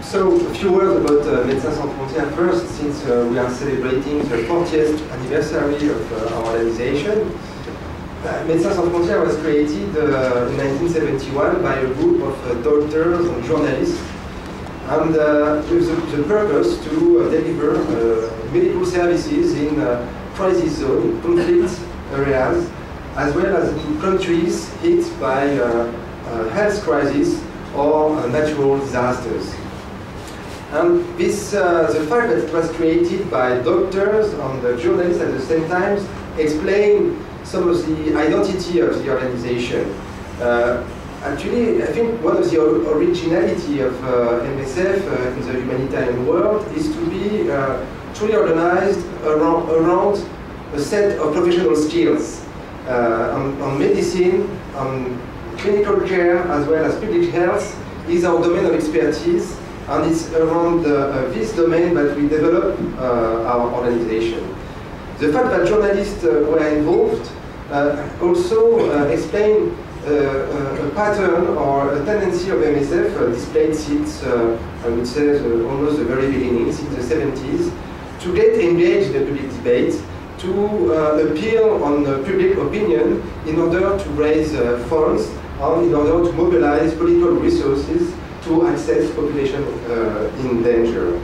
So, a few words about Médecins Sans Frontières first, since we are celebrating the 40th anniversary of our organization. Médecins Sans Frontières was created in 1971 by a group of doctors and journalists, and with the purpose to deliver medical services in crisis zones, in conflict areas, as well as in countries hit by health crises or natural disasters. And this, the fact that it was created by doctors and journalists at the same time explain some of the identity of the organization. Actually, I think one of the originality of MSF in the humanitarian world is to be truly organized around a set of professional skills on medicine, on clinical care, as well as public health is our domain of expertise, and it's around this domain that we develop our organization. The fact that journalists were involved also explain a pattern or a tendency of MSF displayed since, I would say, almost the very beginning, since the 70s, to get engaged in the public debate, to appeal on public opinion in order to raise funds and in order to mobilize political resources to access population in danger.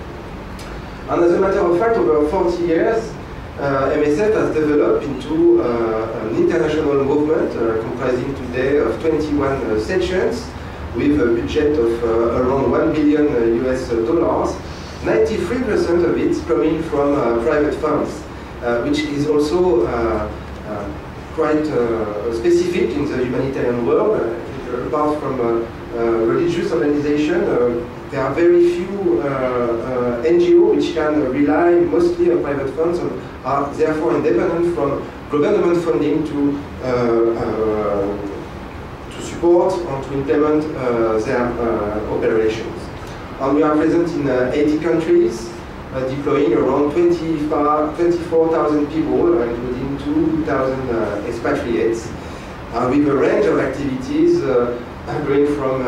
And as a matter of fact, over 40 years, MSF has developed into an international movement comprising today of 21 sections with a budget of around $1 billion US. 93% of it coming from private funds, which is also quite specific in the humanitarian world. Apart from religious organization, there are very few NGOs which can rely mostly on private funds and are therefore independent from government funding to support and to implement their operations. And we are present in 80 countries, deploying around 24,000 people, including 2,000 expatriates, with a range of activities going from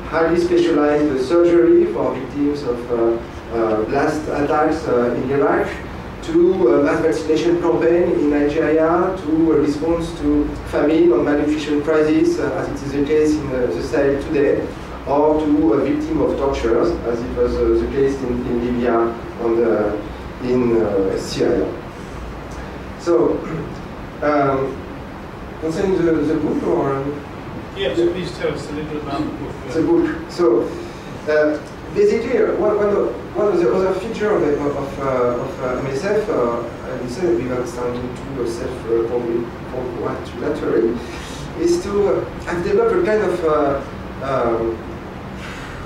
highly specialized surgery for victims of blast attacks in Iraq, to mass vaccination campaign in Nigeria, to a response to famine and malnutrition crisis, as it is the case in the Sahel today, or to a victim of torture, as it was the case in Libya and in Syria. So, concerning the book, or? Yes, please tell us a little about the book. The book. So, basically, one of the other features of MSF, I would say, without sounding too self-congratulatory, is to have developed a kind of,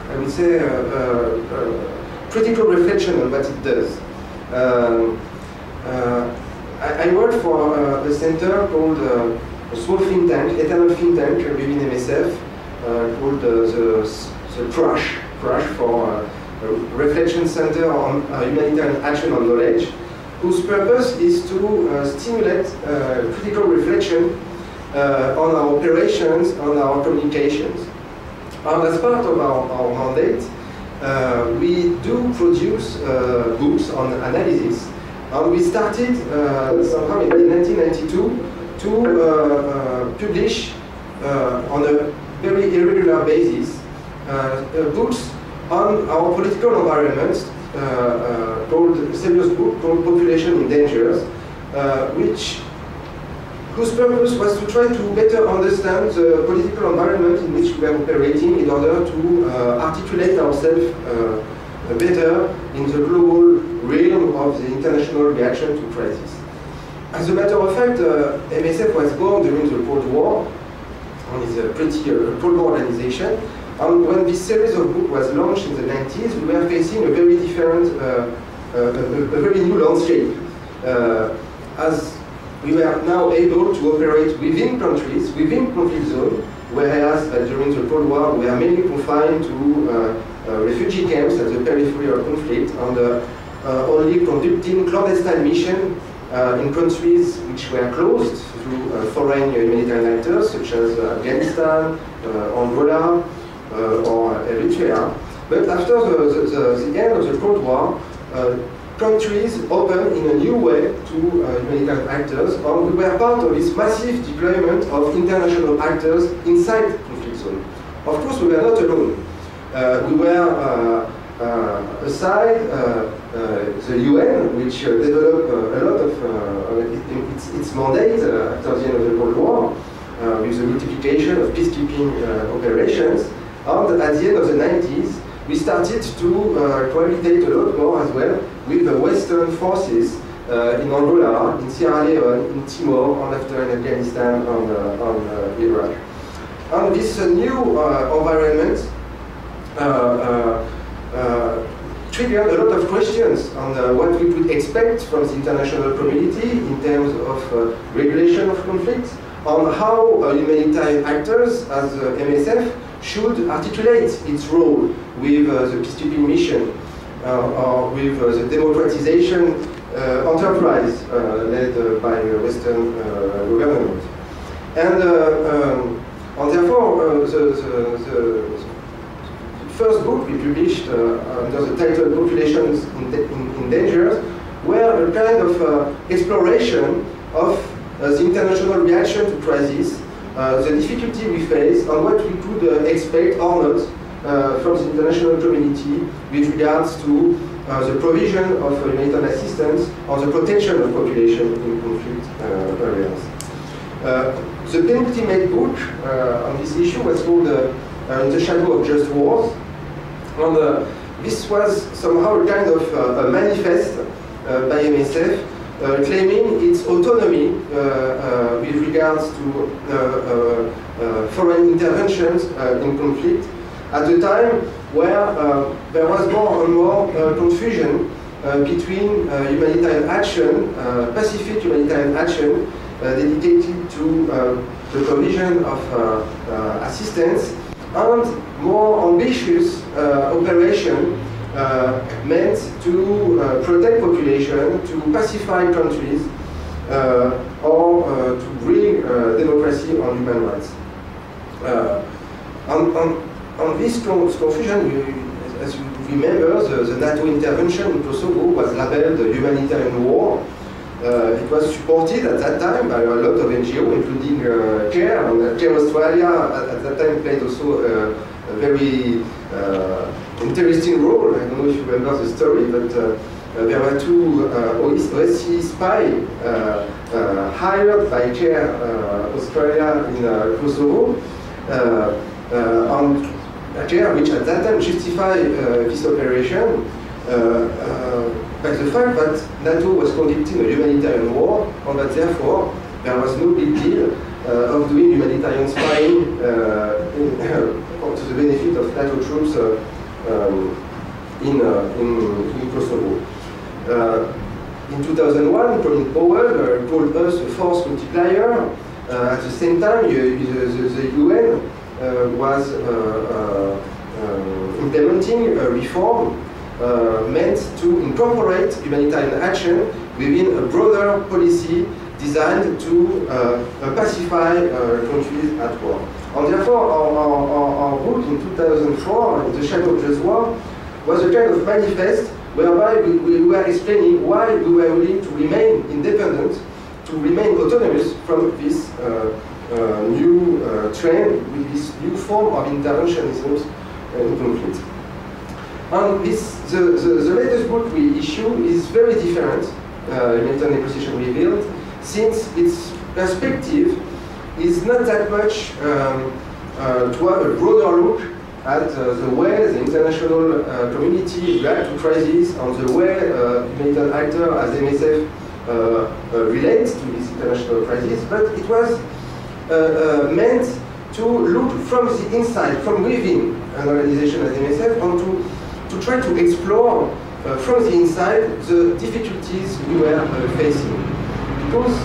I would say, critical reflection on what it does. I work for a center called a small think tank, eternal think tank within MSF, called the CRUSH for Reflection Center on Humanitarian Action and Knowledge, whose purpose is to stimulate critical reflection on our operations, on our communications. And as part of our mandate, we do produce books on analysis. And we started somehow in 1992 to publish on a very irregular basis books on our political environment, called a serious book called Population in Dangers, whose purpose was to try to better understand the political environment in which we are operating in order to articulate ourselves better in the global realm of the international reaction to crisis. As a matter of fact, MSF was born during the Cold War, and is a pretty Cold War organization. And when this series of books was launched in the 90s, we were facing a very different, a very new landscape. As we were now able to operate within countries, within conflict zones, whereas during the Cold War we were mainly confined to refugee camps at the periphery of conflict, and only conducting clandestine missions in countries which were closed through foreign humanitarian actors such as Afghanistan, Angola, or Eritrea. But after the end of the Cold War, countries opened in a new way to humanitarian actors, and we were part of this massive deployment of international actors inside conflict zone. Of course, we were not alone. We were aside the UN, which developed a lot of its mandate after the end of the Cold War, with the multiplication of peacekeeping operations. And at the end of the 90s, we started to cohabitate a lot more as well with the Western forces in Angola, in Sierra Leone, in Timor, and after in Afghanistan and Iraq. And this new environment triggered a lot of questions on what we could expect from the international community in terms of regulation of conflicts, on how humanitarian actors as MSF should articulate its role with the peacekeeping mission or with the democratization enterprise led by Western government. And therefore, the first book we published under the title Populations in Danger were a kind of exploration of the international reaction to crisis, the difficulty we face, and what we could expect or not from the international community with regards to the provision of humanitarian assistance or the protection of population in conflict areas. The penultimate book on this issue was called In the Shadow of Just Wars. And this was somehow a kind of a manifest by MSF claiming its autonomy with regards to foreign interventions in conflict at a time where there was more and more confusion between humanitarian action, pacific humanitarian action dedicated to the provision of assistance, and more ambitious operation meant to protect population, to pacify countries, or to bring democracy and human rights. On this confusion, as you remember, the NATO intervention in Kosovo was labeled a humanitarian war. It was supported at that time by a lot of NGOs, including CARE, and CARE Australia at that time played also a very interesting role. I don't know if you remember the story, but there were two OSCE spies hired by CARE Australia in Kosovo, and CARE, which at that time justified this operation by the fact that NATO was conducting a humanitarian war, and that therefore there was no big deal of doing humanitarian spying to the benefit of NATO troops in Kosovo. In 2001, Colin Powell called us a force multiplier. At the same time, the UN was implementing a reform meant to incorporate humanitarian action within a broader policy designed to pacify countries at war. And therefore, our book in 2004, In the Shadow of Just War, was a kind of manifest whereby we were explaining why we were willing to remain independent, to remain autonomous from this new trend, with this new form of interventionism in conflict. And the latest book we issue is very different, Humanitarian Negotiations Revealed, since its perspective is not that much to have a broader look at the way the international community react to crises, and the way humanitarian actors as MSF relate to this international crisis, but it was meant to look from the inside, from within an organization as MSF, and to try to explore from the inside the difficulties we were facing. Because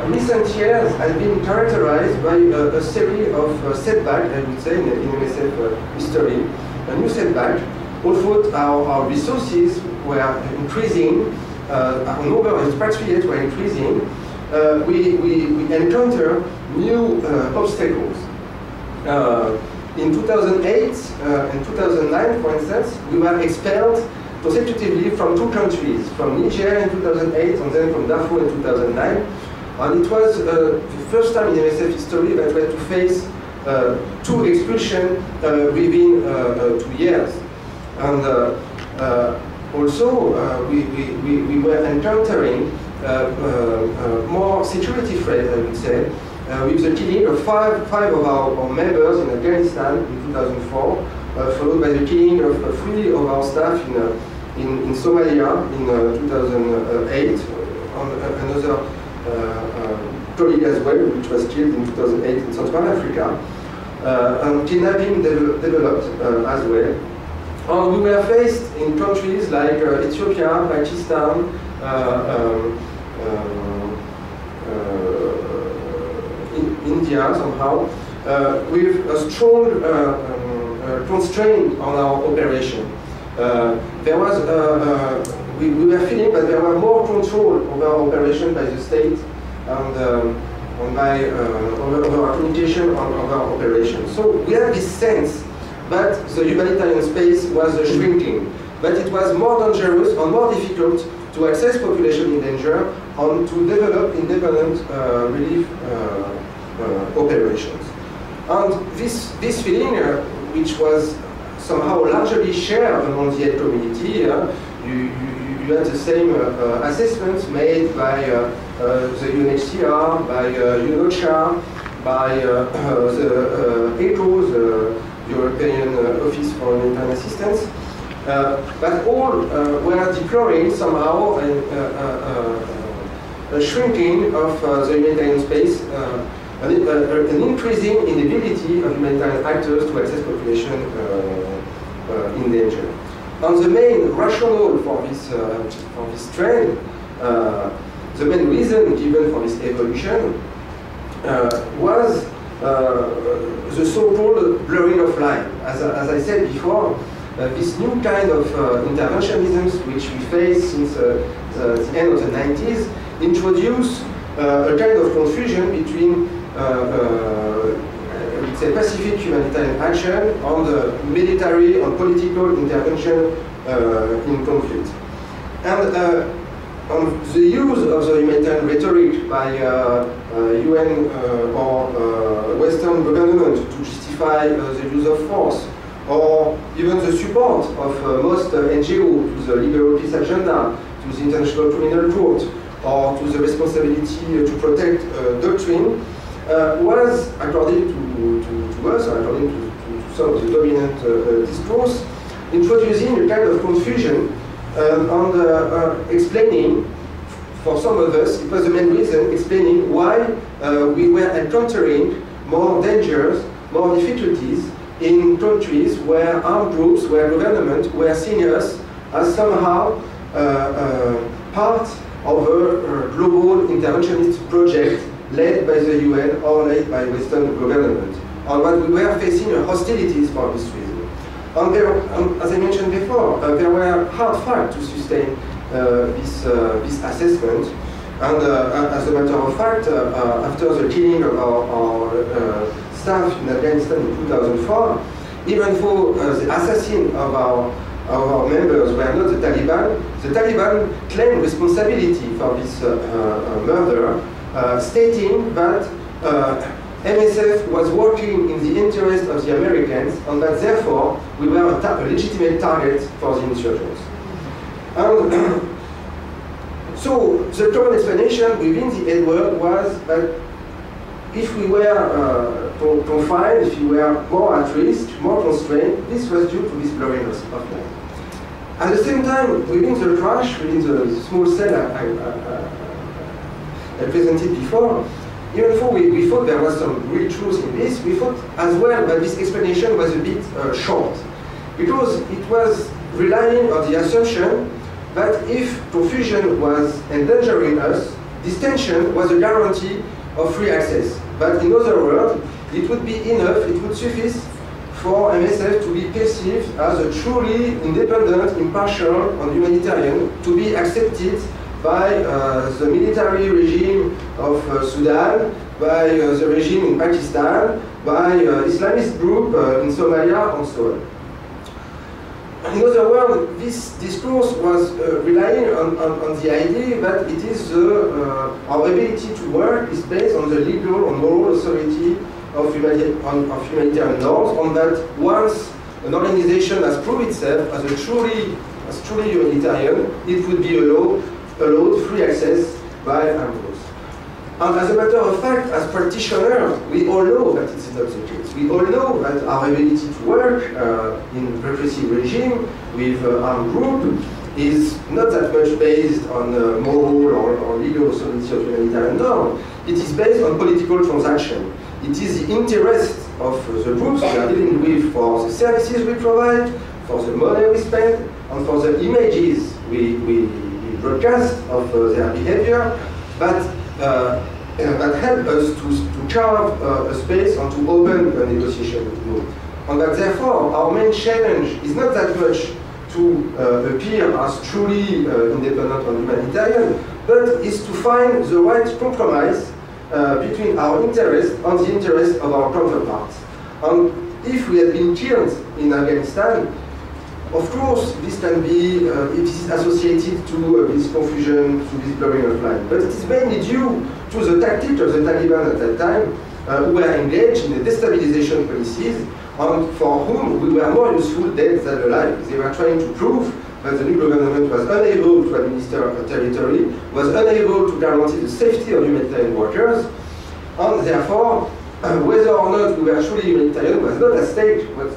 recent years have been characterized by a series of setbacks, I would say, in MSF history. A new setback, although our resources were increasing, our number of expatriates were increasing, we encounter new obstacles. in 2008 and 2009, for instance, we were expelled consecutively from 2 countries, from Niger in 2008 and then from Darfur in 2009. And it was the first time in MSF history that we had to face 2 expulsions within 2 years. And also, we were encountering more security threats, I would say, with the killing of five of our members in Afghanistan in 2004, followed by the killing of 3 of our staff in Somalia in 2008, another colleague as well, which was killed in 2008 in Central Africa, and kidnapping developed as well. And we were faced in countries like Ethiopia, Pakistan, India somehow, with a strong constraint on our operation. There was, we were feeling that there was more control over our operation by the state and by over our communication on our operation. So we had this sense that the humanitarian space was shrinking, but it was more dangerous and more difficult to access population in danger and to develop independent relief operations. And this feeling, which was somehow largely shared among the aid community, you had the same assessments made by the UNHCR, by UNOCHA, by the ECHO, the European Office for Humanitarian Assistance, but all were deploring somehow a shrinking of the humanitarian space, an increasing inability of humanitarian actors to access population in danger. And the main rationale for this trend, the main reason given for this evolution was the so-called blurring of line. As I said before, this new kind of interventionisms which we face since the end of the 90s introduce a kind of confusion between it's a pacific humanitarian action and military and political intervention in conflict. And on the use of the humanitarian rhetoric by UN or Western government to justify the use of force, or even the support of most NGOs to the liberal peace agenda, to the International Criminal Court, or to the responsibility to protect doctrine, was, according to us, according to some of the dominant discourse, introducing a kind of confusion and explaining, for some of us, it was the main reason, explaining why we were encountering more dangers, more difficulties in countries where armed groups, where government were seeing us as somehow part of a global interventionist project led by the UN or led by Western government. And what we were facing hostilities for this reason. And there, as I mentioned before, there were hard facts to sustain this assessment. And as a matter of fact, after the killing of our staff in Afghanistan in 2004, even though the assassin of our members were not the Taliban claimed responsibility for this murder, stating that MSF was working in the interest of the Americans and that therefore we were a legitimate target for the insurgents. And so the common explanation within the aid world was that if we were confined, if we were more at risk, more constrained, this was due to this blurring of line. At the same time, within the crash, within the small cell I presented before, even though we thought there was some real truth in this, we thought as well that this explanation was a bit short, because it was relying on the assumption that if confusion was endangering us, this tension was a guarantee of free access. But in other words, it would be enough, it would suffice for MSF to be perceived as a truly independent, impartial, and humanitarian, to be accepted by the military regime of Sudan, by the regime in Pakistan, by Islamist group in Somalia, and so on. In other words, this discourse was relying on the idea that it is our ability to work is based on the legal and moral authority of humanitarian laws, on that once an organization has proved itself as truly humanitarian, it would be allowed free access by armed groups. And as a matter of fact, as practitioners, we all know that it's not the case. We all know that our ability to work in repressive regime with armed group is not that much based on moral or legal authority of humanitarian law. It is based on political transaction. It is the interest of the groups we are dealing with for the services we provide, for the money we spend, and for the images we broadcast of their behavior, that help us to carve a space and to open a negotiation room. And that therefore our main challenge is not that much to appear as truly independent and humanitarian, but is to find the right compromise between our interest and the interest of our counterparts. And if we had been killed in Afghanistan, of course, this can be it is associated to this confusion, to this blurring of line. But it is mainly due to the tactic of the Taliban at that time, who were engaged in the destabilization policies, and for whom we were more useful dead than alive. They were trying to prove that the new government was unable to administer a territory, was unable to guarantee the safety of humanitarian workers, and therefore, whether or not we were truly humanitarian was not at stake. What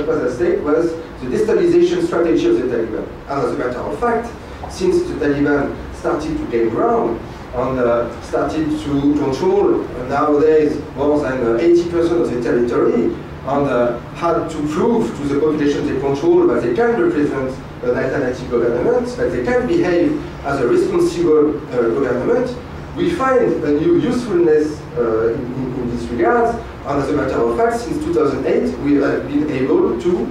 was at stake was the destabilization strategy of the Taliban. And as a matter of fact, since the Taliban started to gain ground and started to control nowadays more than 80% of the territory, and had to prove to the population they control that they can represent an alternative government, that they can behave as a responsible government, we find a new usefulness in this regard, and as a matter of fact, since 2008, we have been able to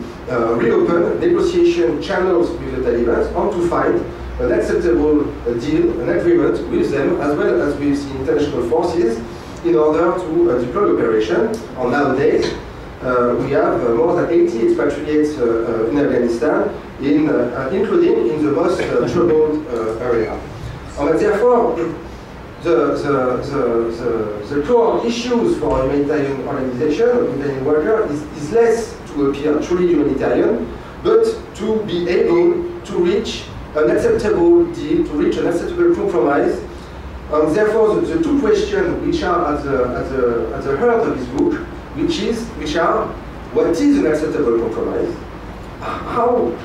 reopen negotiation channels with the Taliban and to find an acceptable deal, an agreement with them, as well as with the international forces, in order to deploy operation. And nowadays, we have more than 80 expatriates in Afghanistan, including in the most troubled area. And therefore, the core issues for a humanitarian organization, or humanitarian worker, is less to appear truly humanitarian, but to be able to reach an acceptable deal, to reach an acceptable compromise. And therefore, the two questions which are at the heart of this book, which are, what is an acceptable compromise?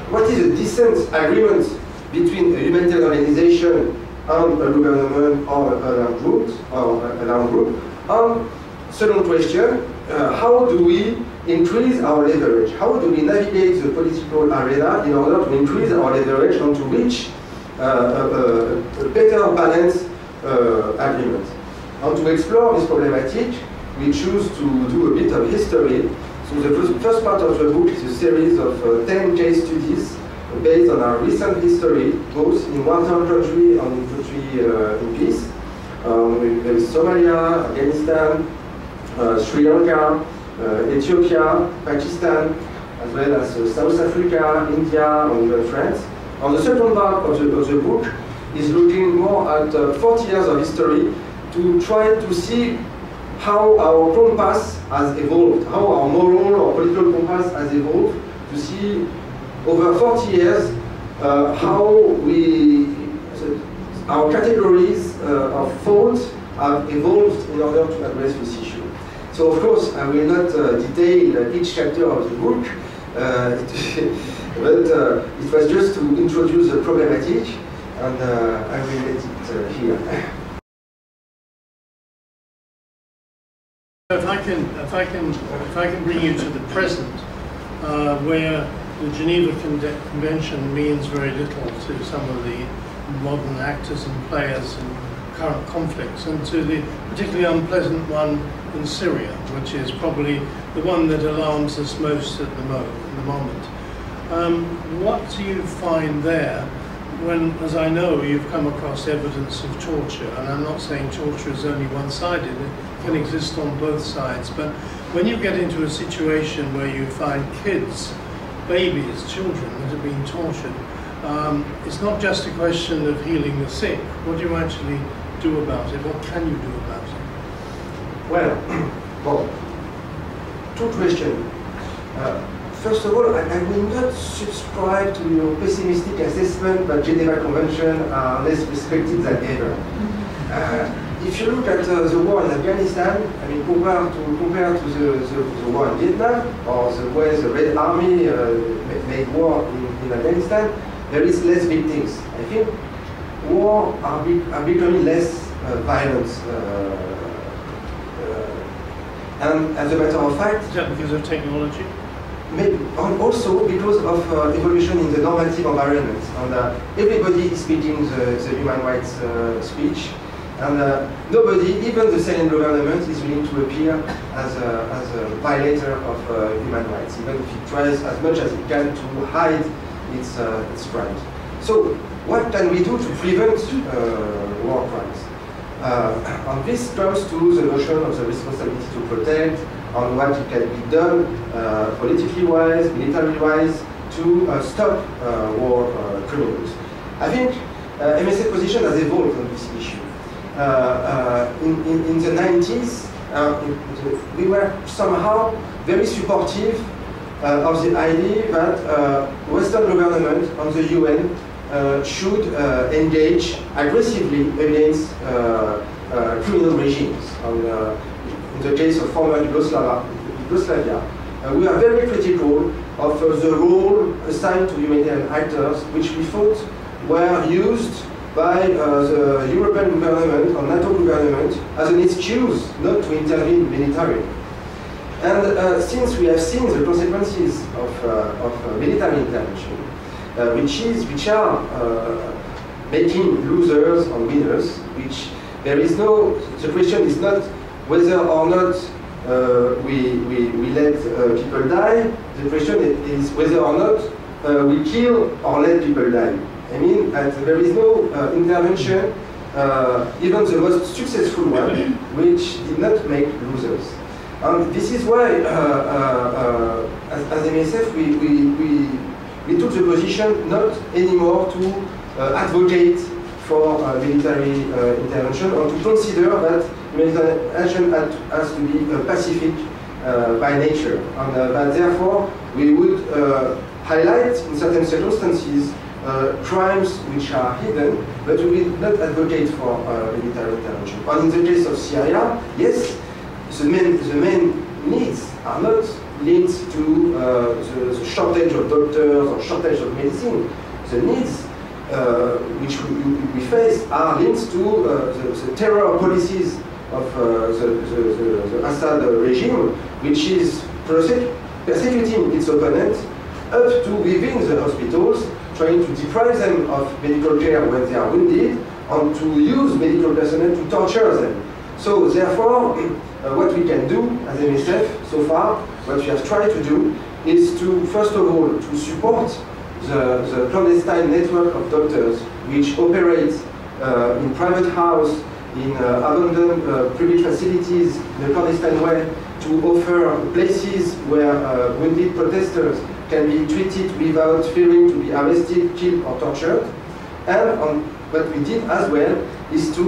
What is a decent agreement between a humanitarian organization and a government or an armed group? And second question, how do we increase our leverage? How do we navigate the political arena in order to increase our leverage and to reach a better balanced agreement? And to explore this problematic, we choose to do a bit of history. So the first part of the book is a series of 10 case studies based on our recent history, both in one-time country and in country in peace. There is Somalia, Afghanistan, Sri Lanka, Ethiopia, Pakistan, as well as South Africa, India, and even France. And the second part of the book is looking more at 40 years of history to try to see how our compass has evolved, how our moral or political compass has evolved, to see over 40 years how our categories of thought have evolved in order to address this issue. So of course I will not detail each chapter of the book, but it was just to introduce the problematic, and I will let it here. If I can bring you to the present, where the Geneva Convention means very little to some of the modern actors and players in current conflicts, and to the particularly unpleasant one in Syria, which is probably the one that alarms us most at the moment. What do you find there when, as I know, you've come across evidence of torture, and I'm not saying torture is only one-sided, it can exist on both sides, but when you get into a situation where you find kids, babies, children that are being tortured, it's not just a question of healing the sick. What do you actually do about it? What can you do about it? Well, well, two questions. First of all, I will not subscribe to your pessimistic assessment that Geneva Convention are less restrictive than ever. If you look at the war in Afghanistan, I mean, compared to the war in Vietnam, or the way the Red Army made war in Afghanistan, there is less victims. I think war are becoming less violent. And as a matter of fact... Is that because of technology? Maybe, and also because of evolution in the normative environment. And everybody is speaking the human rights speech. And nobody, even the Syrian government, is willing to appear as a violator of human rights, even if it tries as much as it can to hide its crimes. So, what can we do to prevent war crimes? And this comes to the notion of the responsibility to protect, on what it can be done politically-wise, military-wise, to stop war criminals. I think MSF position has evolved on this issue. In the 90s, we were somehow very supportive of the idea that Western government and the UN should engage aggressively against criminal regimes. In the case of former Yugoslavia, we are very critical of the role assigned to humanitarian actors, which we thought were used by the European government or NATO government as an excuse not to intervene militarily. And since we have seen the consequences of military intervention, which are making losers and winners, which there is no, the question is not whether or not we let people die, the question is whether or not we kill or let people die. I mean, there is no intervention, even the most successful one, which did not make losers. And this is why, as MSF, we took the position not anymore to advocate for military intervention, or to consider that military action has to be pacific by nature. And that therefore, we would highlight in certain circumstances crimes which are hidden, but we will not advocate for military intervention. And in the case of Syria, yes, the main needs are not linked to the shortage of doctors or shortage of medicine. The needs which we face are linked to the terror policies of the Assad regime, which is persecuting its opponents up to within the hospitals, trying to deprive them of medical care when they are wounded, and to use medical personnel to torture them. So therefore, what we can do as MSF so far, what we have tried to do, is to, first of all, to support the clandestine network of doctors which operate in private house, in abandoned public facilities in a clandestine way, to offer places where wounded protesters can be treated without fearing to be arrested, killed, or tortured. And what we did as well is to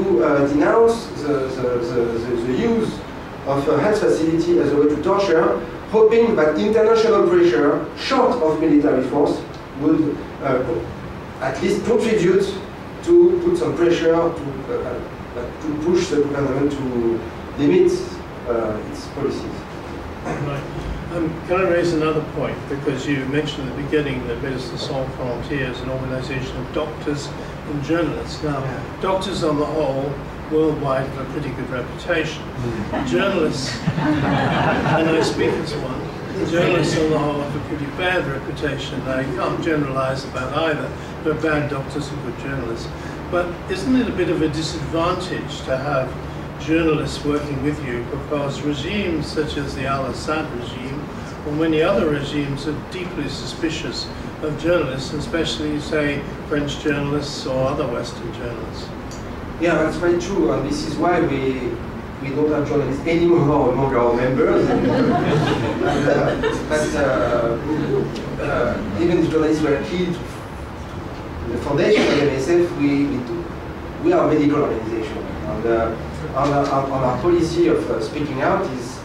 denounce the use of a health facility as a way to torture, hoping that international pressure, short of military force, would at least contribute to put some pressure to push the government to limit its policies. Right. Can I raise another point? Because you mentioned at the beginning that Médecins Sans Frontières is an organization of doctors and journalists. Now, doctors on the whole, worldwide, have a pretty good reputation. Journalists, and I speak as one, journalists on the whole have a pretty bad reputation. Now, you can't generalize about either. There are bad doctors and good journalists. But isn't it a bit of a disadvantage to have journalists working with you, because regimes such as the Al-Assad regime or many other regimes are deeply suspicious of journalists, especially, say, French journalists or other Western journalists. Yeah, that's very true, and this is why we don't have journalists anymore among our members. Even if journalists were key to the foundation of MSF, we are a medical organization, and our policy of speaking out is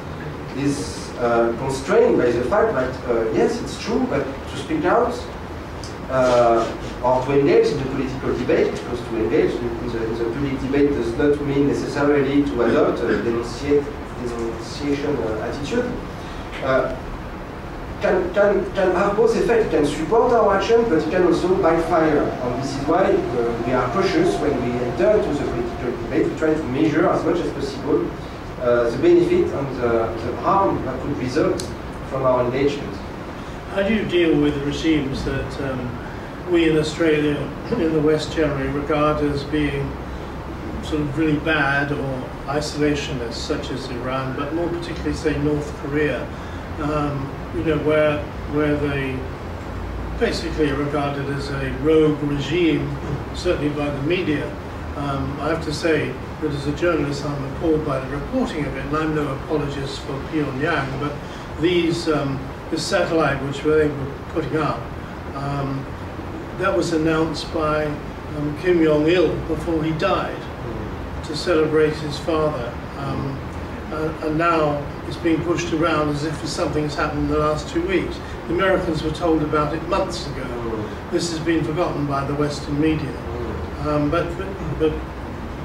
constrained by the fact that yes, it's true, but to speak out or to engage in the political debate, because to engage in the public debate does not mean necessarily to adopt a denunciation attitude, can have both effects. It can support our action, but it can also backfire. And this is why we are cautious when we enter into the political debate. We try to measure as much as possible the benefit and the harm that could result from our engagement. How do you deal with regimes that we in Australia, in the West generally, regard as being sort of really bad or isolationists, such as Iran, but more particularly, say, North Korea, you know, where they basically are regarded as a rogue regime, certainly by the media. I have to say that as a journalist, I'm appalled by the reporting of it, and I'm no apologist for Pyongyang, but this satellite which they were putting up, that was announced by Kim Jong-il before he died to celebrate his father, and now it's being pushed around as if something's happened in the last 2 weeks. The Americans were told about it months ago. This has been forgotten by the Western media. But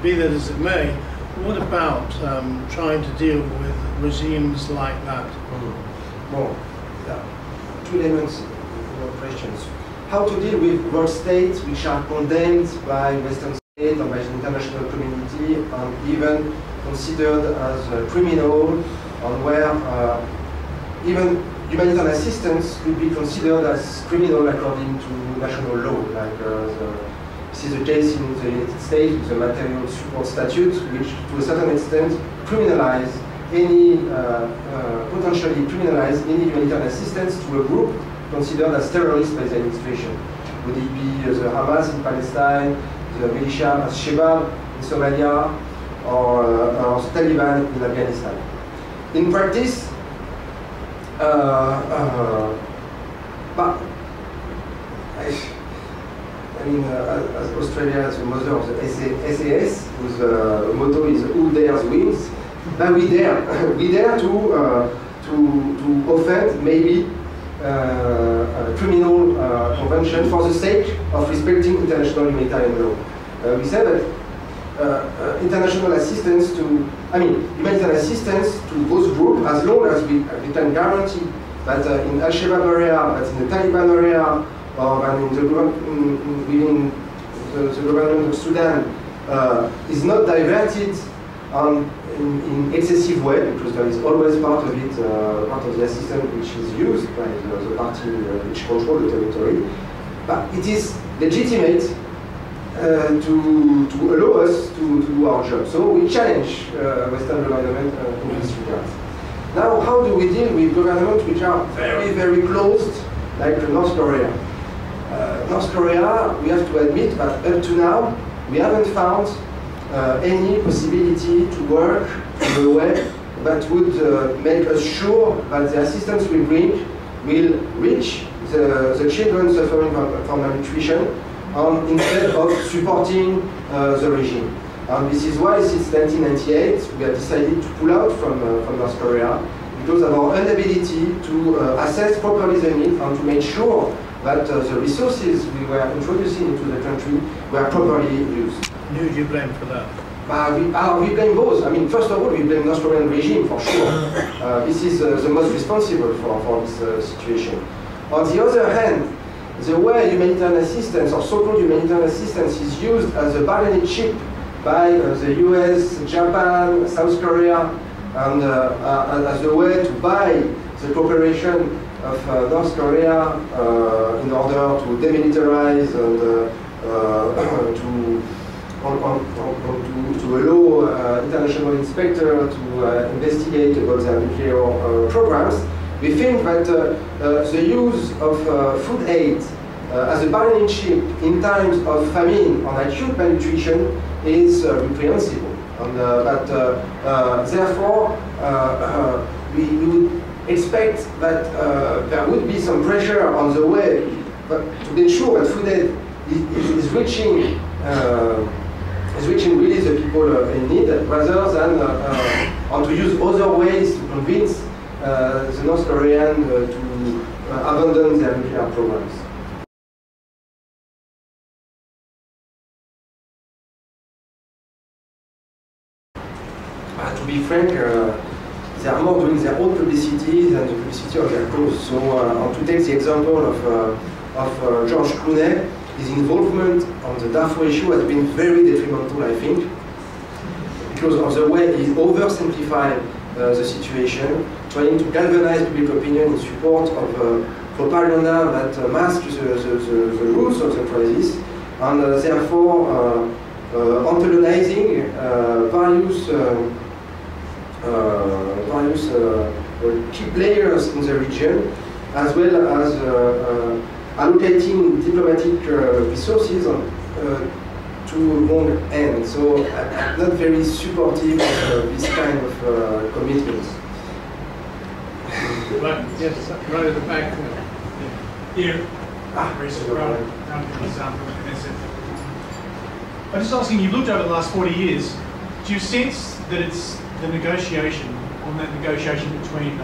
be that as it may, what about trying to deal with regimes like that? Well, two elements in your questions. How to deal with world states which are condemned by Western states and by the international community and even considered as criminal, and where even humanitarian assistance could be considered as criminal according to national law, like this is the case in the United States with the Material Support Statute, which to a certain extent criminalize any, potentially criminalize any humanitarian assistance to a group considered as terrorist by the administration. Would it be the Hamas in Palestine, the militia as Shebab in Somalia, or the Taliban in Afghanistan? In practice, but I mean, as Australia is the mother of the SAS, whose motto is "Who dares wins." But we dare to offend maybe a criminal convention for the sake of respecting international humanitarian law. We said that international assistance humanitarian assistance to those groups, as long as we can guarantee that in Al-Shabaab area, that in the Taliban area, or in the within the government of Sudan, is not diverted in excessive way, because there is always part of it, part of the assistance which is used by the party which control the territory. But it is legitimate to allow us to do our job. So we challenge Western government in this regard. Now, how do we deal with governments which are very, very closed, like North Korea? North Korea, we have to admit that up to now, we haven't found any possibility to work in a way that would make us sure that the assistance we bring will reach the children suffering from malnutrition, instead of supporting the regime. And this is why since 1998 we have decided to pull out from North Korea, because of our inability to assess properly the need and to make sure that the resources we were introducing into the country were properly used. And who do you blame for that? We blame both. I mean, first of all, we blame North Korean regime for sure. This is the most responsible for this situation. On the other hand, the way humanitarian assistance, or so-called humanitarian assistance, is used as a bargaining chip by the US, Japan, South Korea, and as a way to buy the cooperation of North Korea in order to demilitarize and to allow international inspectors to investigate about their nuclear programs. We think that the use of food aid as a bargaining chip in times of famine or acute malnutrition is reprehensible. Therefore, we would expect that there would be some pressure on the way, but to ensure that food aid is reaching really the people in need, rather than to use other ways to convince the North Koreans to abandon their nuclear programs. To be frank, they are more doing their own publicity than the publicity of their cause. So, to take the example of George Clooney, his involvement on the Darfur issue has been very detrimental, I think, because of the way he oversimplified the situation, trying to galvanize public opinion in support of propaganda that masks the roots of the crisis, and therefore antagonizing various key players in the region, as well as allocating diplomatic resources to long end. So I'm not very supportive of this kind of commitments. Right, yes, right at the back. Yeah. I'm just asking, you've looked over the last 40 years, do you sense that it's the negotiation, on that negotiation between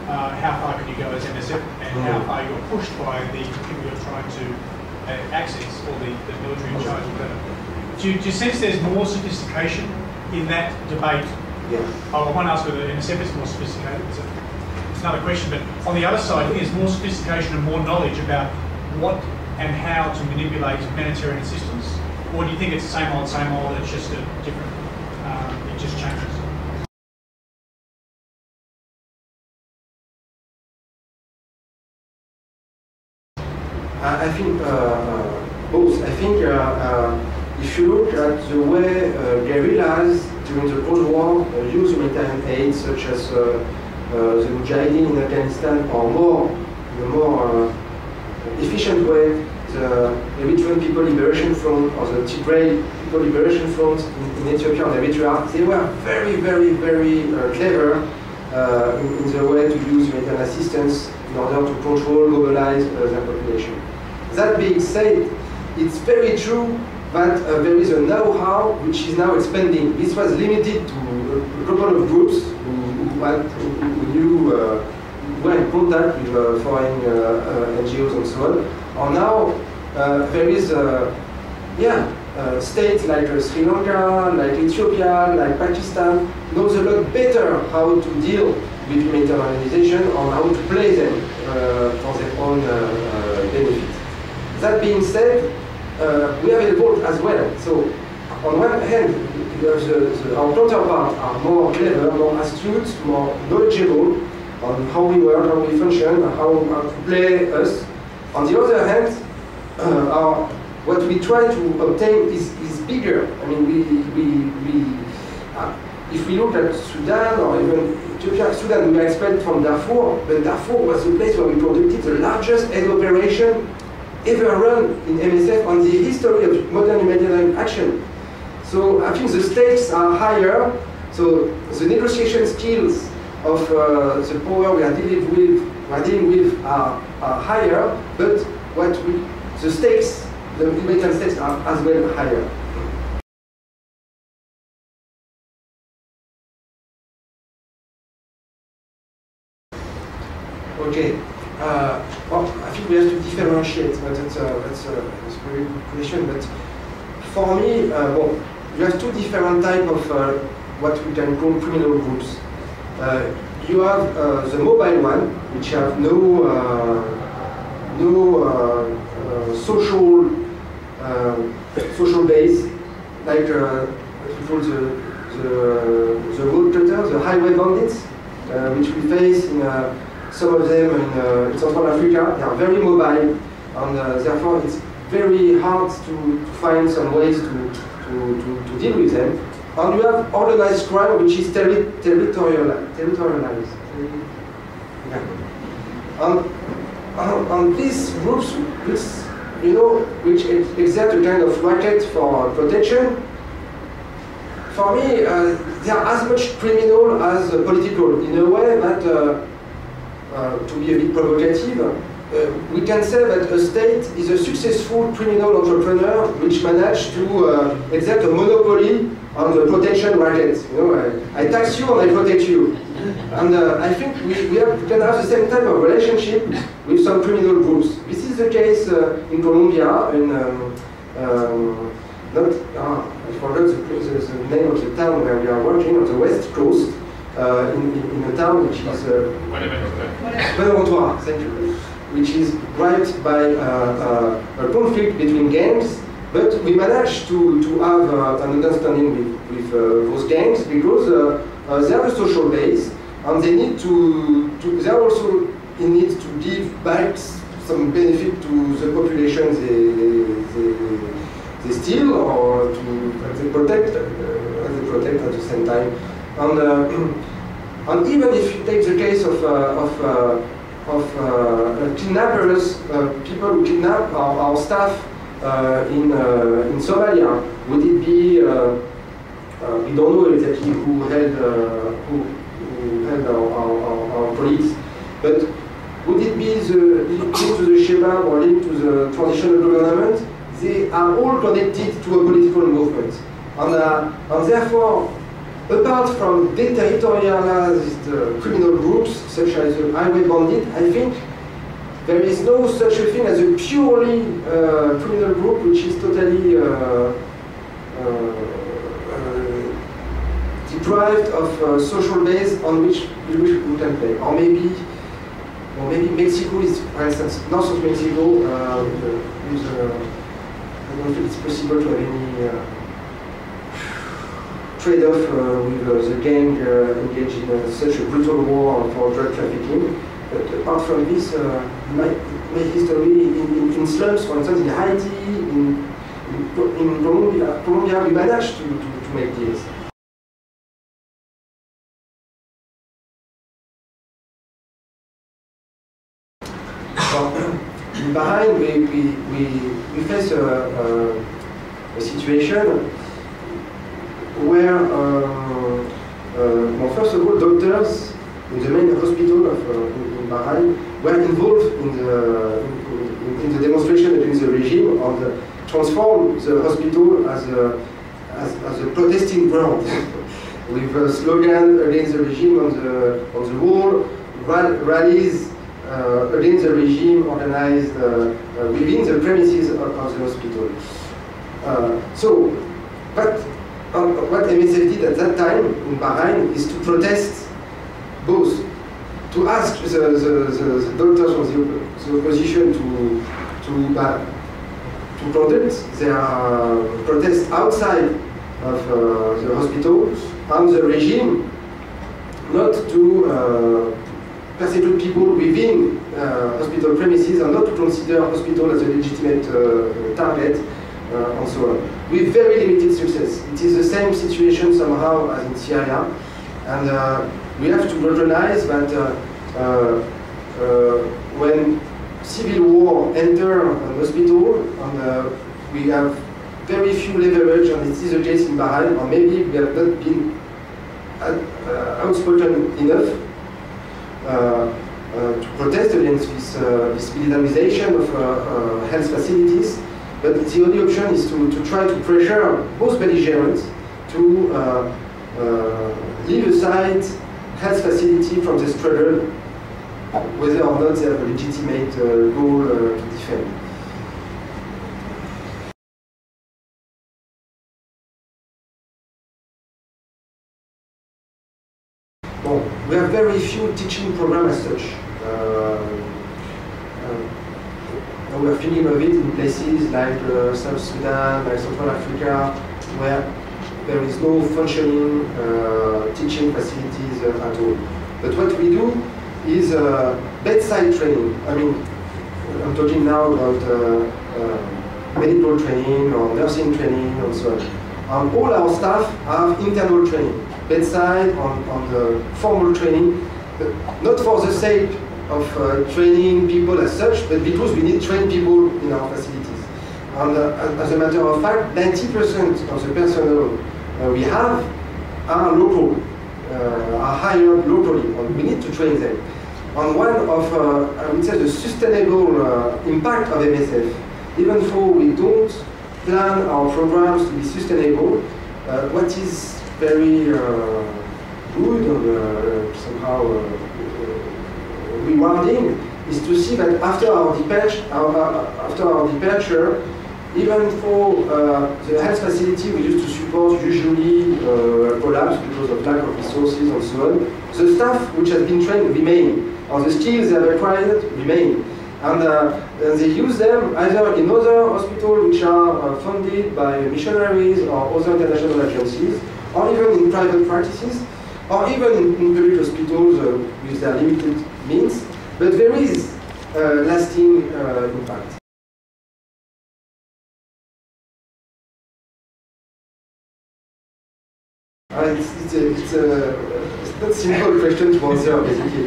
how far can you go as MSF and how far you're pushed by the people you're trying to access, or the military in charge of that? Do you sense there's more sophistication in that debate? Yeah. I won't ask whether MSF is more sophisticated, it's another question, but on the other side, I think there's more sophistication and more knowledge about what and how to manipulate humanitarian assistance, or do you think it's the same old, it's just a different, it just changes? I think both. I think if you look at the way guerrillas during the Cold War use humanitarian aid, such as the Mujahideen in Afghanistan, or the more efficient way, the Eritrean People Liberation Front or the Tigray People Liberation Front in Ethiopia and Eritrea, they were very, very, very clever in the way to use humanitarian assistance in order to control, globalize their population. That being said, it's very true that there is a know-how which is now expanding. This was limited to a couple of groups who were in contact with foreign NGOs and so on. And now there is states like Sri Lanka, like Ethiopia, like Pakistan knows a lot better how to deal with humanitarian organizations and how to play them for their own benefit. That being said, we have evolved as well. So, on one hand, our counterparts are more clever, more astute, more knowledgeable on how we work, how we function, how to play us. On the other hand, what we try to obtain is bigger. I mean, if we look at Sudan or even Ethiopia, Sudan, we expect from Darfur, but Darfur was the place where we conducted the largest aid operation ever run in MSF on the history of modern humanitarian action. So I think the stakes are higher, so the negotiation skills of the power we are dealing with are higher, but the stakes, the humanitarian stakes are as well higher. Okay. Well, I think we have to differentiate, but that's a very good question. But for me, you have two different types of what we can call criminal groups. You have the mobile one, which have no social base, like we call the road cutters, the highway bandits, which we face in. Some of them in Central Africa, they are very mobile, and therefore it's very hard to find some ways to deal with them. And you have organized crime, which is territorialized. Yeah. And these groups you know, which exert a kind of racket for protection. For me, they are as much criminal as political, in a way that, to be a bit provocative, we can say that a state is a successful criminal entrepreneur which managed to exert a monopoly on the protection racket. You know, I tax you and I protect you. And I think we can have the same type of relationship with some criminal groups. This is the case in Colombia, in I forgot the name of the town where we are working, on the west coast, in a town which is Buenaventura, thank you, which is gripped by a conflict between gangs, but we managed to have an understanding with those gangs because they have a social base and they need they are also in need to give back some benefit to the population they steal or they protect at the same time. And even if you take the case of kidnappers, people who kidnap our staff in Somalia, would it be, we don't know exactly who held our colleagues, but would it be linked to the Shebab or linked to the transitional government? They are all connected to a political movement. And therefore, apart from deterritorialized criminal groups, such as the highway bandit, I think there is no such a thing as a purely criminal group which is totally deprived of social base on which we can play. Or maybe Mexico is, for instance, north of Mexico, I don't think it's possible to have any trade-off with the gang engaged in such a brutal war for drug trafficking. But apart from this, my history in slums, for instance, in Haiti, in Colombia, we managed to make deals. In Bahrain, we face a situation where, well, first of all, doctors in the main hospital in Bahrain were involved in the demonstration against the regime and transformed the hospital as a protesting ground with a slogan against the regime on the wall, rallies against the regime organized within the premises of the hospital. What MSF did at that time in Bahrain is to protest both, to ask the doctors from the opposition to conduct their protest outside of the hospital, and the regime not to persecute people within hospital premises and not to consider hospital as a legitimate target, and so on. With very limited success. It is the same situation somehow as in Syria, and we have to recognize that when civil war enters an hospital, and we have very few leverage, and it is the case in Bahrain, or maybe we have not been outspoken enough to protest against this militarization of health facilities. But the only option is to try to pressure both belligerents to leave aside health facility from the struggle, whether or not they have a legitimate goal to defend. Bon, we have very few teaching programs as such. We are thinking of it in places like South Sudan, like Central Africa, where there is no functioning teaching facilities at all. But what we do is bedside training. I mean, I'm talking now about medical training or nursing training and so on. All our staff have internal training, bedside, on the formal training, not for the sake of training people as such, but because we need trained people in our facilities. And as a matter of fact, 90% of the personnel we have are local, are hired locally, and we need to train them. And one of, I would say, the sustainable impact of MSF, even though we don't plan our programs to be sustainable, what is very good and somehow rewarding is to see that after our departure, even though the health facility we used to support usually collapse because of lack of resources and so on, the staff which has been trained remain, or the skills they have acquired remain. And they use them either in other hospitals which are funded by missionaries or other international agencies, or even in private practices, or even in public hospitals with their limited means. But there is lasting impact. It's not a simple question to answer, basically,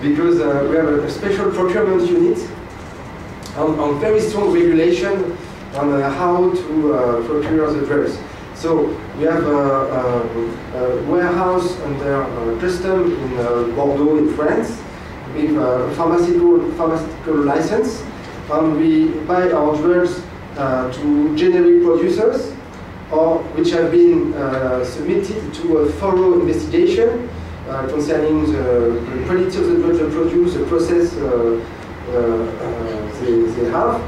because we have a special procurement unit on very strong regulation on how to procure the drugs. So we have a warehouse under custom in Bordeaux in France with a pharmaceutical license, and we buy our drugs to generic producers, or which have been submitted to a thorough investigation concerning the quality of the drugs they produce, the process they have.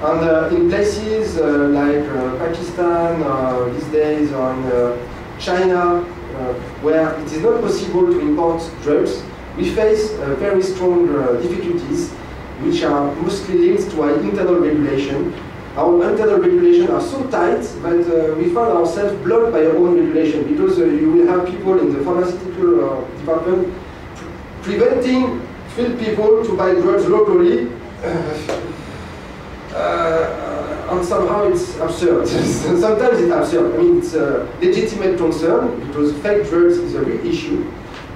And in places like Pakistan these days, or in China, where it is not possible to import drugs, we face very strong difficulties, which are mostly linked to our internal regulation. Our internal regulations are so tight that we find ourselves blocked by our own regulation, because you will have people in the pharmaceutical department preventing field people to buy drugs locally, and somehow it's absurd. Sometimes it's absurd. I mean, it's a legitimate concern, because fake drugs is a real issue.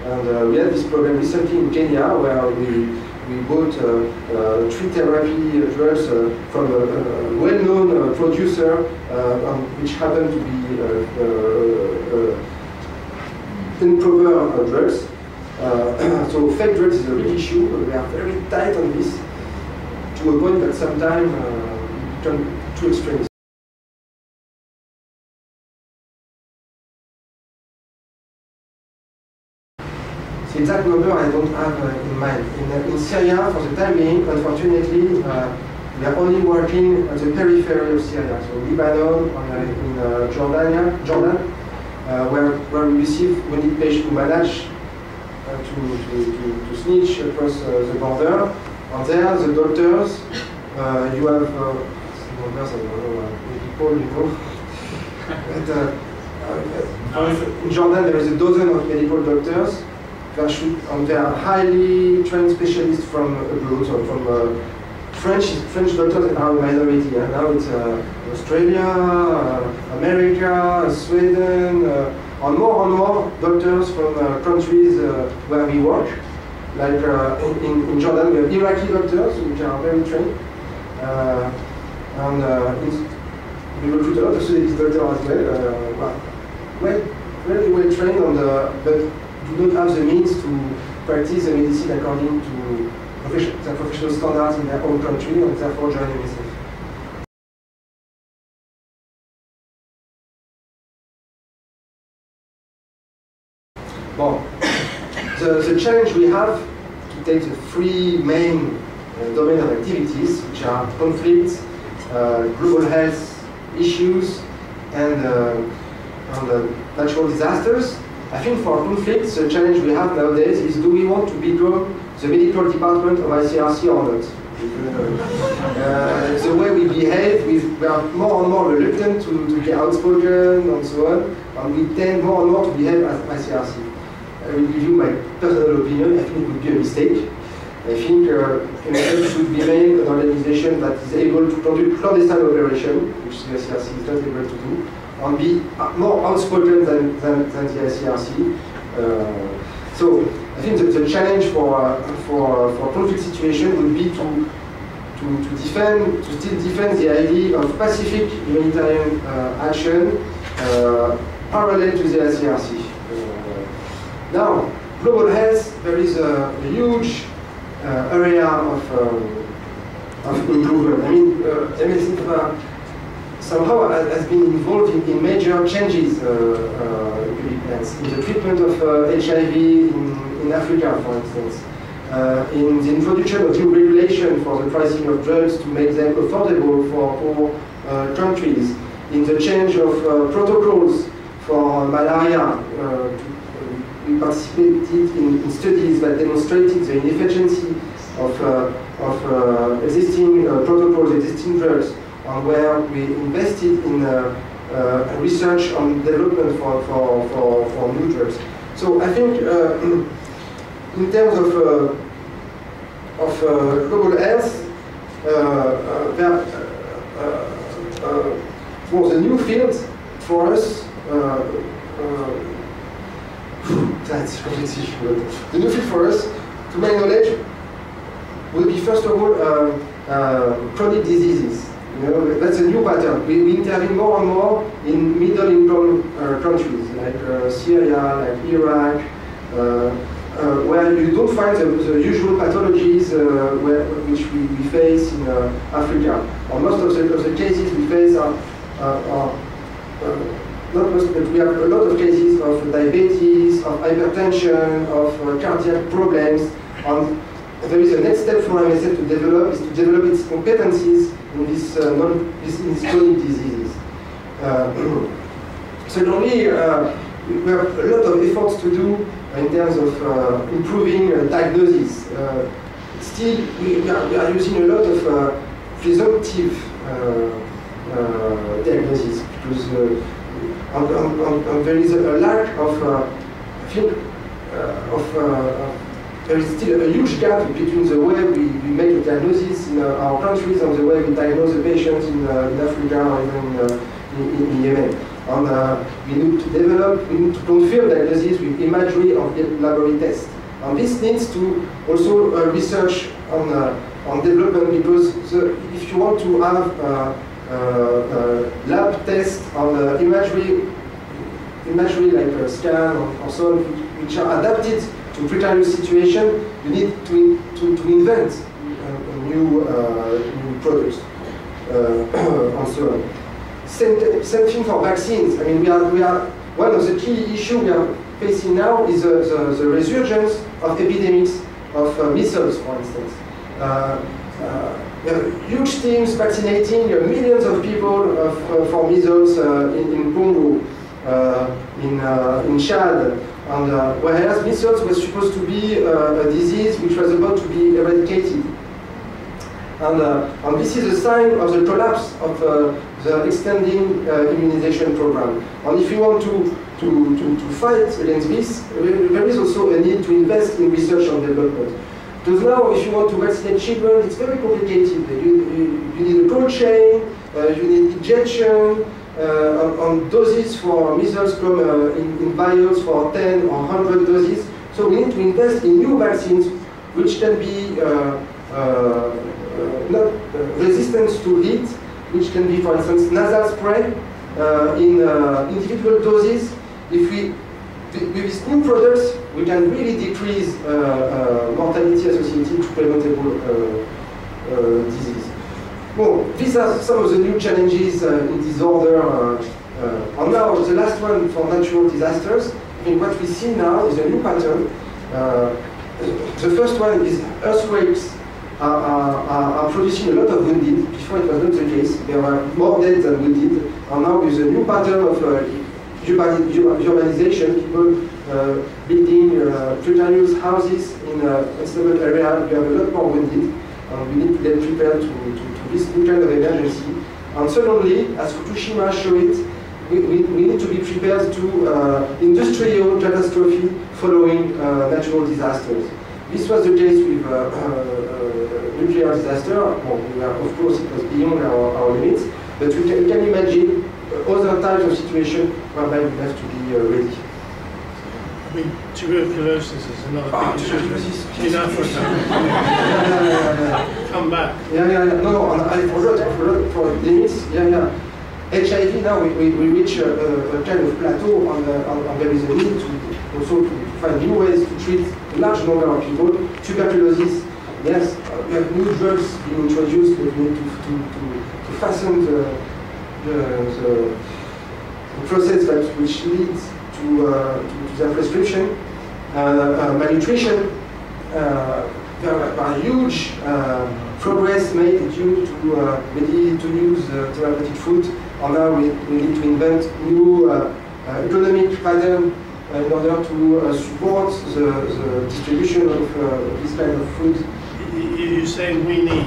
And we had this problem recently in Kenya, where we bought 3 therapy drugs from a well-known producer, which happened to be improper drugs. So fake drugs is a real issue. We are very tight on this, to a point that sometimes it becomes too extreme. The exact number I don't have in mind. In Syria, for the time being, unfortunately, we are only working at the periphery of Syria, so Lebanon, in Jordan, where we receive wounded patients who manage to sneak across the border. And there, the doctors, you have numbers, I don't know, people, you know. But, in Jordan, there is a dozen of medical doctors. And they are highly trained specialists from abroad, so from French doctors are a minority. And now it's Australia, America, Sweden, and more doctors from countries where we work. Like in Jordan, we have Iraqi doctors, which are very trained. We recruit a lot of Sudanese doctors as well. Very well trained, but do not have the means to practice the medicine according to the professional standards in their own country, and therefore join MSF. Well, the challenge we have to take the 3 main domains of activities, which are conflicts, global health issues, and natural disasters. I think for conflicts, the challenge we have nowadays is, do we want to become the medical department of ICRC or not? The way we behave, we are more and more reluctant to be outspoken and so on, and we tend more and more to behave as ICRC. I will give you my personal opinion. I think it would be a mistake. I think MSF should be made an organization that is able to conduct clandestine operation, which the ICRC is not able to do, and be more outspoken than the ICRC. So I think the challenge for conflict situation would be to to still defend the idea of pacific humanitarian action parallel to the LCRC. Now, global health, there is a huge area of improvement. I mean, MSF somehow has been involved in major changes in the treatment of HIV in Africa, for instance, in the introduction of new regulation for the pricing of drugs to make them affordable for poor countries, in the change of protocols for malaria. We participated in studies that demonstrated the inefficiency of existing protocols, existing drugs, where we invested in research on development for new drugs. So I think in terms of global health, there was a new field for us. That's completely the new field for us, to my knowledge, will be first of all chronic diseases. You know, that's a new pattern. We intervene more and more in middle-income countries like Syria, like Iraq, where you don't find the usual pathologies which we face in Africa. Or most of the cases we face are not most, but we have a lot of cases of diabetes, of hypertension, of cardiac problems. There is a next step for MSF to develop its competencies in these chronic diseases. Secondly, we have a lot of efforts to do in terms of improving diagnosis. Still, we are using a lot of presumptive diagnosis because there is a lack of, there is still a huge gap between the way we make a diagnosis in our countries and the way we diagnose the patients in Africa or even in Yemen. And we need to confirm diagnosis with imagery of laboratory tests. And this needs to also research on development, because if you want to have lab tests on imagery like a scan or so on, which are adapted to precarious situation, you need to invent new products and so on. Same thing for vaccines. I mean, we are one of the key issues we are facing now is the resurgence of epidemics of measles, for instance. We have huge teams vaccinating millions of people for measles in Congo, in Chad, and whereas measles was supposed to be a disease which was about to be eradicated. And this is a sign of the collapse of the extending immunization program. And if you want to fight against this, there is also a need to invest in research and development. Because now, if you want to vaccinate children, it's very complicated. You need a cold chain, you need injection, on doses for measles come in vials for 10 or 100 doses. So we need to invest in new vaccines which can be not resistant to heat, which can be, for instance, nasal spray in individual doses. If we, with these new products, we can really decrease mortality associated to preventable disease. Well, these are some of the new challenges in this order. And now, the last one for natural disasters. I think what we see now is a new pattern. The first one is earthquakes are producing a lot of wounded. Before it was not the case. There were more dead than wounded. And now with a new pattern of urbanization, people building precarious houses in unstable area, we have a lot more wounded. And we need to get prepared to this new kind of emergency. And secondly, as Fukushima showed it, we need to be prepared to industrial catastrophe following natural disasters. This was the case with nuclear disaster. Well, of course, it was beyond our limits, but we can imagine other types of situations whereby we have to be ready. I mean, tuberculosis is another big issue in Africa. Come back. Yeah. No, I forgot for Dennis. Yeah. HIV now we reach a kind of plateau on there is a need to also to find new ways to treat a large number of people. Tuberculosis, yes, we have new drugs being introduced. We need to fasten the process which leads to their prescription. Malnutrition, there are huge progress made due to maybe to use therapeutic food, and now we need to invent new economic pattern in order to support the distribution of this kind of food. You say we need.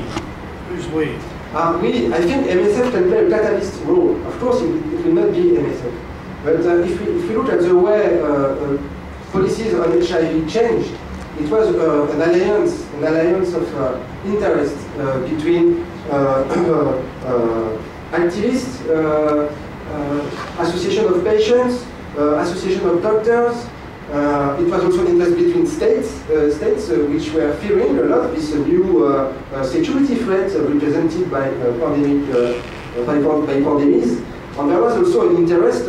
Who's we? I think MSF can play a catalyst role. Of course, it will not be MSF. But if we look at the way policies on HIV changed, it was an alliance of interest between activists, association of patients, association of doctors. It was also an interest between states which were fearing a lot this new security threat represented by pandemics. And there was also an interest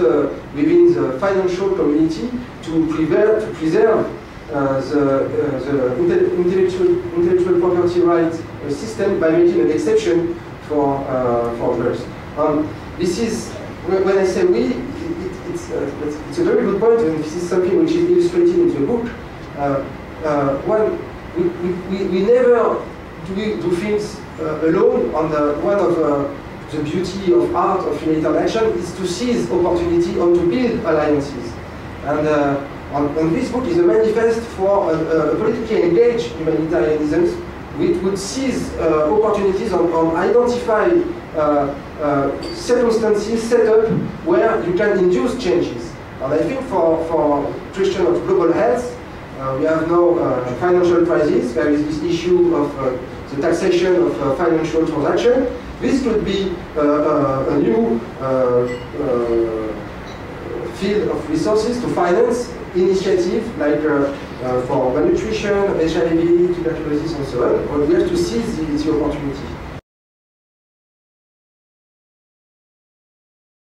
within the financial community to preserve the intellectual property rights system by making an exception for drugs. This is, when I say we, it's a very good point, and this is something which is illustrated in the book. We never do things alone. One of the beauty of art of humanitarian action is to seize opportunity and to build alliances. And this book is a manifest for a politically engaged humanitarianism, which would seize opportunities and identify circumstances set up where you can induce changes. And I think for question of global health, we have now financial crisis. There is this issue of the taxation of financial transaction. This could be a new field of resources to finance initiatives like for malnutrition, HIV, tuberculosis, and so on. But we have to seize the opportunity.